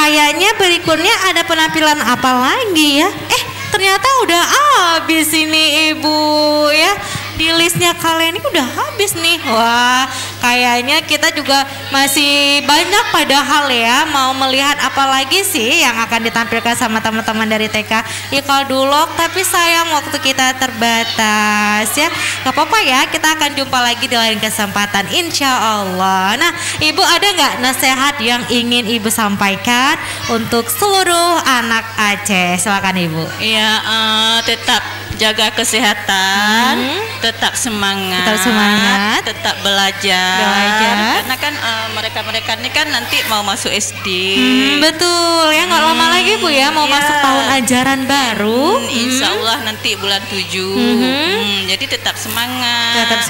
kayaknya berikutnya ada penampilan apa lagi ya? Ternyata udah habis ini Ibu ya. Di listnya kalian ini udah habis nih. Wah, kayaknya kita juga masih banyak padahal ya. Mau melihat apa lagi sih yang akan ditampilkan sama teman-teman dari TK Ikal Dulok. Tapi sayang waktu kita terbatas ya. Gak apa-apa ya, kita akan jumpa lagi di lain kesempatan insya Allah. Nah, Ibu ada gak nasihat yang ingin Ibu sampaikan untuk seluruh anak Aceh? Silakan Ibu. Iya, tetap jaga kesehatan, tetap semangat, tetap belajar. Karena kan mereka ini kan nanti mau masuk SD. Betul ya, nggak lama lagi Bu ya, mau masuk tahun ajaran baru. Insya Allah nanti bulan 7. Jadi tetap semangat, tetap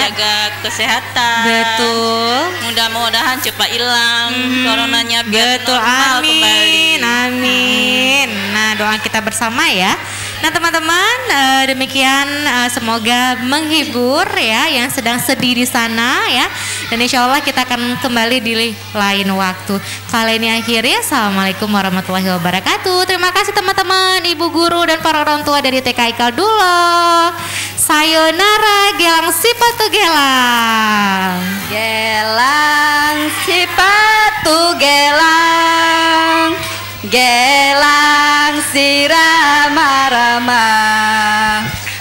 jaga kesehatan. Betul. Mudah-mudahan cepat hilang coronanya, biar betul, normal amin, kembali. Amin. Nah, doa kita bersama ya. Nah teman-teman, demikian semoga menghibur ya yang sedang sedih di sana ya. Dan insya Allah kita akan kembali di lain waktu. Kali ini akhirnya, assalamualaikum warahmatullahi wabarakatuh. Terima kasih teman-teman, ibu guru dan para orang tua dari TK Ikal Dulok. Sayonara, gelang sipatu gelang. Gelang sipatu gelang, gelang sirama-rama.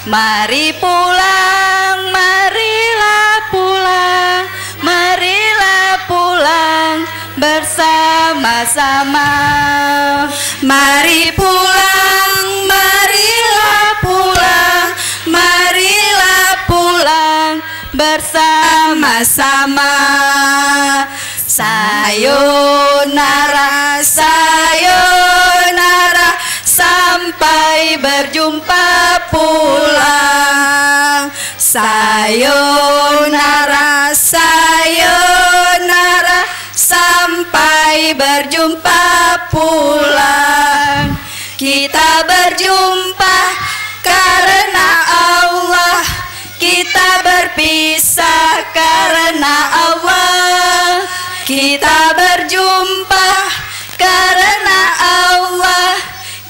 Mari pulang, marilah pulang, marilah pulang bersama-sama. Mari pulang, marilah pulang, marilah pulang bersama-sama. Sayonara, sayonara, sampai berjumpa pulang. Sayonara, sayonara, sampai berjumpa pulang. Kita berjumpa karena Allah, kita berpisah karena Allah. Kita berjumpa karena Allah,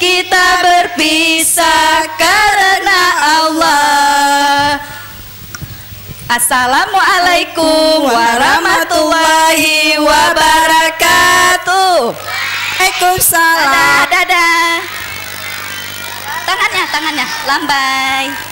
kita berpisah karena Allah. Assalamualaikum warahmatullahi wabarakatuh. Waalaikumsalam. Dadah, dadah. Tangannya, lambai.